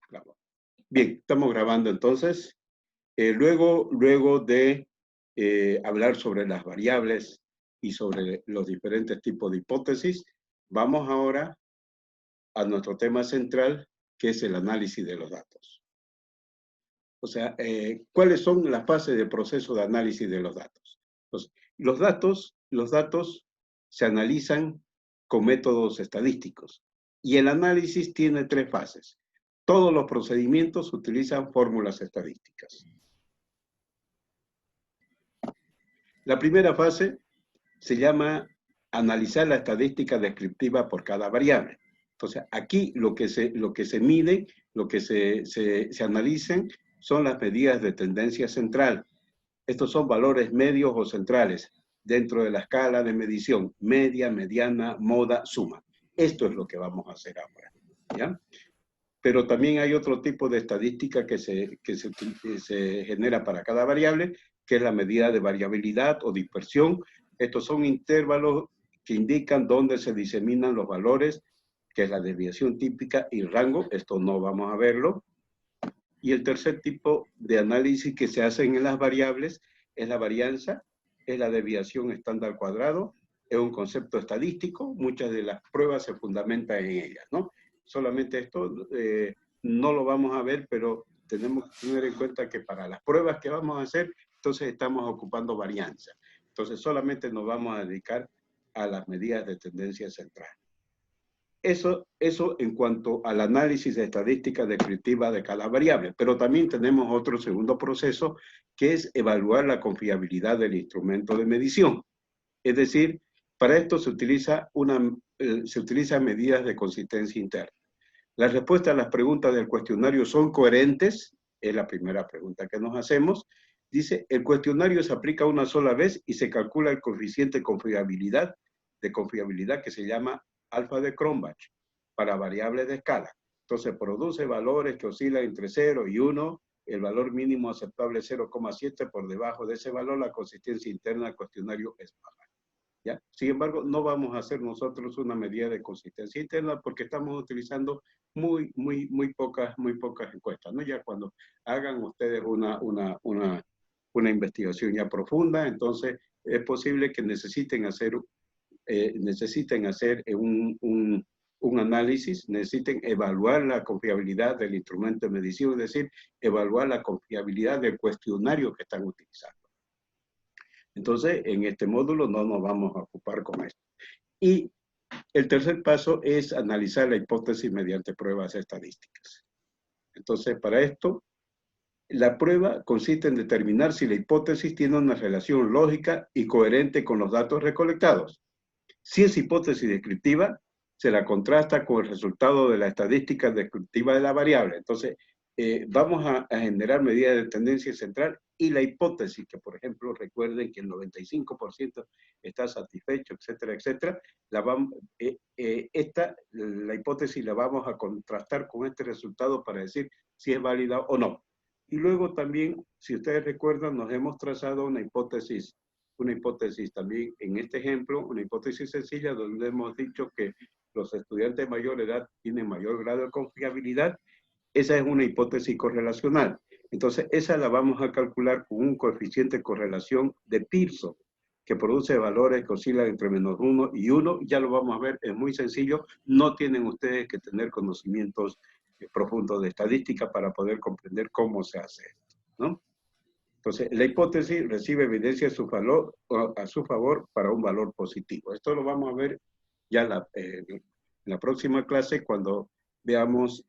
Claro. Bien, estamos grabando entonces. Luego de hablar sobre las variables y sobre los diferentes tipos de hipótesis, vamos ahora a nuestro tema central, que es el análisis de los datos. O sea, ¿cuáles son las fases de proceso de análisis de los datos? Entonces, los datos se analizan con métodos estadísticos y el análisis tiene tres fases. Todos los procedimientos utilizan fórmulas estadísticas. La primera fase se llama analizar la estadística descriptiva por cada variable. Entonces, aquí lo que se mide, lo que se analizan son las medidas de tendencia central. Estos son valores medios o centrales dentro de la escala de medición, media, mediana, moda, suma. Esto es lo que vamos a hacer ahora, ¿ya? Pero también hay otro tipo de estadística que se genera para cada variable, que es la medida de variabilidad o dispersión. Estos son intervalos que indican dónde se diseminan los valores, que es la desviación típica y rango. Esto no vamos a verlo. Y el tercer tipo de análisis que se hacen en las variables es la varianza, es la desviación estándar cuadrado, es un concepto estadístico, muchas de las pruebas se fundamentan en ellas, ¿no? Solamente esto no lo vamos a ver, pero tenemos que tener en cuenta que para las pruebas que vamos a hacer, entonces estamos ocupando varianza. Entonces solamente nos vamos a dedicar a las medidas de tendencia central. Eso en cuanto al análisis de estadística descriptiva de cada variable, pero también tenemos otro segundo proceso que es evaluar la confiabilidad del instrumento de medición. Es decir, para esto se utilizan medidas de consistencia interna. Las respuestas a las preguntas del cuestionario son coherentes, es la primera pregunta que nos hacemos. Dice, el cuestionario se aplica una sola vez y se calcula el coeficiente de confiabilidad que se llama alfa de Cronbach para variables de escala. Entonces produce valores que oscilan entre 0 y 1, el valor mínimo aceptable es 0,7, por debajo de ese valor la consistencia interna del cuestionario es baja. ¿Ya? Sin embargo, no vamos a hacer nosotros una medida de consistencia interna porque estamos utilizando muy pocas encuestas, ¿no? Ya cuando hagan ustedes una investigación ya profunda, entonces es posible que necesiten hacer un análisis, necesiten evaluar la confiabilidad del instrumento de medición, es decir, evaluar la confiabilidad del cuestionario que están utilizando. Entonces, en este módulo no nos vamos a ocupar con esto. Y el tercer paso es analizar la hipótesis mediante pruebas estadísticas. Entonces, para esto, la prueba consiste en determinar si la hipótesis tiene una relación lógica y coherente con los datos recolectados. Si es hipótesis descriptiva, se la contrasta con el resultado de la estadística descriptiva de la variable. Entonces, vamos a generar medidas de tendencia central y la hipótesis, que por ejemplo recuerden que el 95% está satisfecho, etcétera, etcétera, la hipótesis la vamos a contrastar con este resultado para decir si es válida o no. Y luego también, si ustedes recuerdan, nos hemos trazado una hipótesis también en este ejemplo, una hipótesis sencilla donde hemos dicho que los estudiantes de mayor edad tienen mayor grado de confiabilidad. Esa es una hipótesis correlacional. Entonces, esa la vamos a calcular con un coeficiente de correlación de Pearson, que produce valores que oscilan entre -1 y 1. Ya lo vamos a ver, es muy sencillo. No tienen ustedes que tener conocimientos profundos de estadística para poder comprender cómo se hace esto, ¿no? Entonces, la hipótesis recibe evidencia a su favor para un valor positivo. Esto lo vamos a ver ya en la próxima clase cuando veamos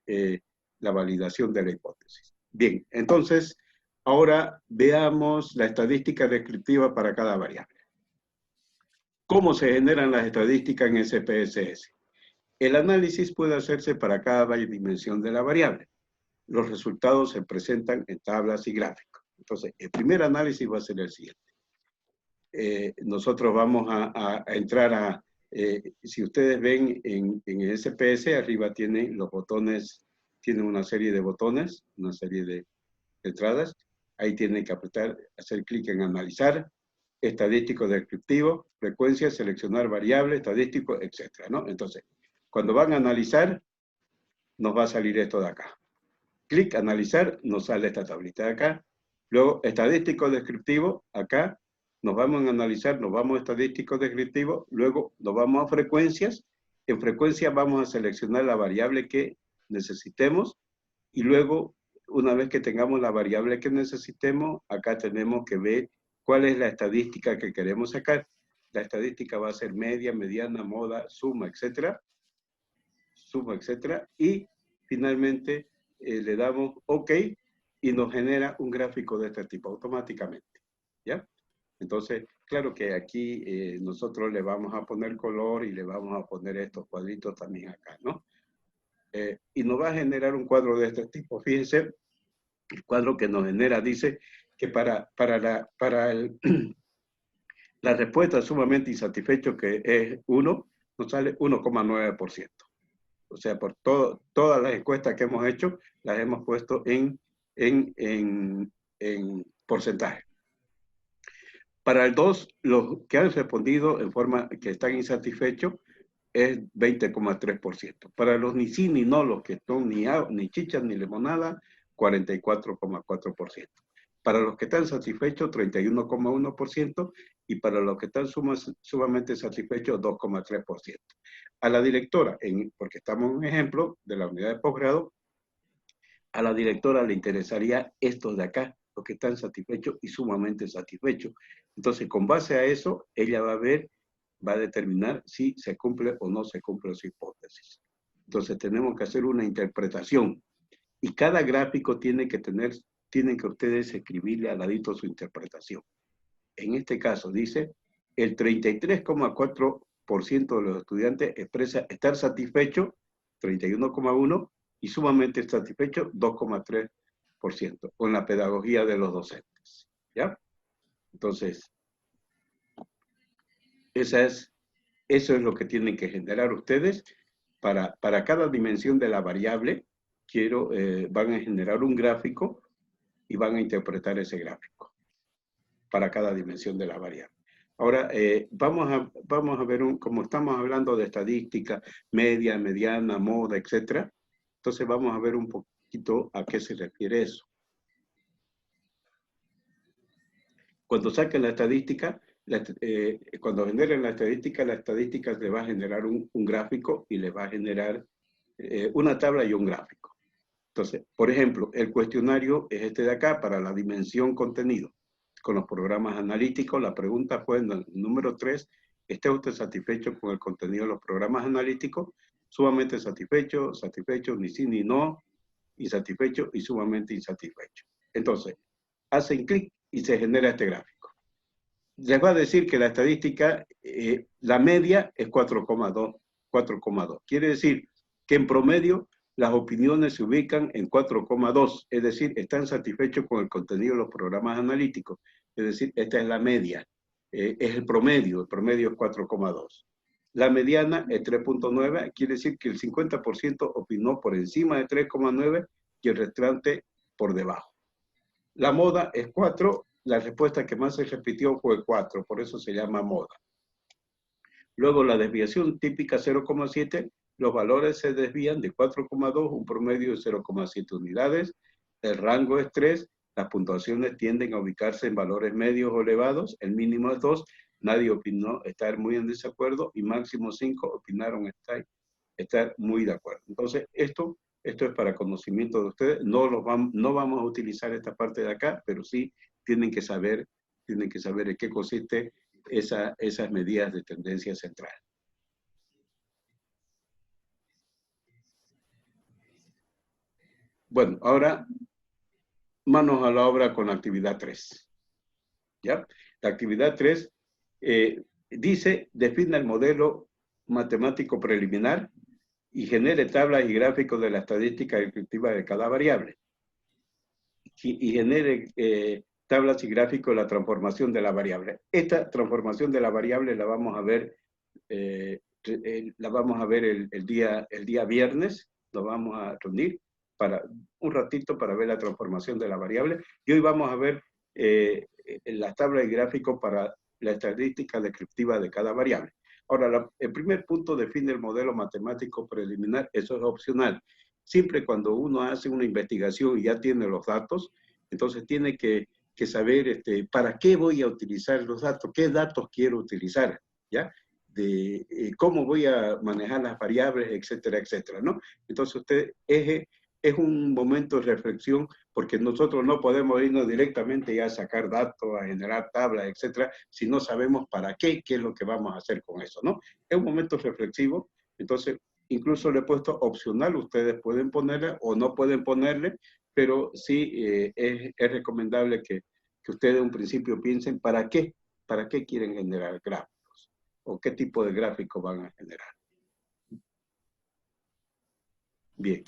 la validación de la hipótesis. Bien, entonces, ahora veamos la estadística descriptiva para cada variable. ¿Cómo se generan las estadísticas en SPSS? El análisis puede hacerse para cada dimensión de la variable. Los resultados se presentan en tablas y gráficos. Entonces, el primer análisis va a ser el siguiente. Nosotros vamos a entrar si ustedes ven en el SPS, arriba tienen los botones, tienen una serie de botones, una serie de entradas. Ahí tienen que apretar, hacer clic en analizar, estadístico descriptivo, frecuencia, seleccionar variable, estadístico, etcétera, ¿no? Entonces, cuando van a analizar, nos va a salir esto de acá. clic, analizar, nos sale esta tablita de acá. Luego, estadístico descriptivo, acá, nos vamos a analizar, nos vamos a estadístico descriptivo, luego nos vamos a frecuencias. En frecuencia vamos a seleccionar la variable que necesitemos y luego, una vez que tengamos la variable que necesitemos, acá tenemos que ver cuál es la estadística que queremos sacar. La estadística va a ser media, mediana, moda, suma, etcétera. Suma, etcétera. Y finalmente le damos OK y nos genera un gráfico de este tipo automáticamente. ¿Ya? Entonces, claro que aquí nosotros le vamos a poner color y le vamos a poner estos cuadritos también acá, ¿no? Y nos va a generar un cuadro de este tipo. Fíjense, el cuadro que nos genera dice que para la respuesta sumamente insatisfecho, que es 1, nos sale 1,9%. O sea, por todas las encuestas que hemos hecho, las hemos puesto en porcentaje. Para el 2, los que han respondido en forma que están insatisfechos, es 20,3%. Para los ni sí ni no, los que son ni chichas ni limonada, 44,4%. Para los que están satisfechos, 31,1%, y para los que están sumamente satisfechos, 2,3%. A la directora, porque estamos en un ejemplo de la unidad de posgrado, a la directora le interesaría estos de acá, los que están satisfechos y sumamente satisfechos. Entonces, con base a eso, ella va a ver, va a determinar si se cumple o no se cumple su hipótesis. Entonces, tenemos que hacer una interpretación. Y cada gráfico tienen que ustedes escribirle al ladito su interpretación. En este caso, dice, el 33,4% de los estudiantes expresa estar satisfecho, 31,1%, y sumamente satisfecho, 2,3%, con la pedagogía de los docentes. ¿Ya? Entonces, eso es lo que tienen que generar ustedes. Para cada dimensión de la variable, van a generar un gráfico y van a interpretar ese gráfico para cada dimensión de la variable. Ahora, vamos a ver, como estamos hablando de estadística, media, mediana, moda, etcétera, entonces vamos a ver un poquito a qué se refiere eso. Cuando saquen la estadística, cuando generen la estadística le va a generar un gráfico y le va a generar una tabla y un gráfico. Entonces, por ejemplo, el cuestionario es este de acá para la dimensión contenido. Con los programas analíticos, la pregunta fue en el número 3, ¿está usted satisfecho con el contenido de los programas analíticos? Sumamente satisfecho, ni sí ni no, insatisfecho y sumamente insatisfecho. Entonces, hacen clic y se genera este gráfico. Les va a decir que la estadística, la media es 4,2. Quiere decir que en promedio las opiniones se ubican en 4,2, es decir, están satisfechos con el contenido de los programas analíticos. Es decir, esta es la media, es el promedio es 4,2. La mediana es 3,9, quiere decir que el 50% opinó por encima de 3,9 y el restante por debajo. La moda es 4, la respuesta que más se repitió fue 4, por eso se llama moda. Luego la desviación típica 0,7, los valores se desvían de 4,2, un promedio de 0,7 unidades, el rango es 3, las puntuaciones tienden a ubicarse en valores medios o elevados, el mínimo es 2, nadie opinó estar muy en desacuerdo y máximo 5 opinaron estar muy de acuerdo. Entonces, esto es para conocimiento de ustedes, no vamos a utilizar esta parte de acá, pero sí tienen que saber en qué consiste esas medidas de tendencia central. Bueno, ahora manos a la obra con la actividad 3. ¿Ya? La actividad 3 dice, define el modelo matemático preliminar y genere tablas y gráficos de la estadística descriptiva de cada variable. Y genere tablas y gráficos de la transformación de la variable. Esta transformación de la variable la vamos a ver el día viernes, nos vamos a reunir para un ratito para ver la transformación de la variable y hoy vamos a ver la tabla y gráfico para la estadística descriptiva de cada variable. Ahora, el primer punto define el modelo matemático preliminar, eso es opcional. siempre cuando uno hace una investigación y ya tiene los datos, entonces tiene que saber para qué voy a utilizar los datos, qué datos quiero utilizar, ¿ya? De cómo voy a manejar las variables, etcétera, etcétera, ¿no? Entonces usted es un momento de reflexión porque nosotros no podemos irnos directamente ya a sacar datos, a generar tablas, etcétera, si no sabemos para qué es lo que vamos a hacer con eso, ¿no? Es un momento reflexivo, entonces incluso le he puesto opcional, ustedes pueden ponerle o no pueden ponerle, pero sí es recomendable que ustedes en un principio piensen para qué quieren generar gráficos o qué tipo de gráficos van a generar. Bien.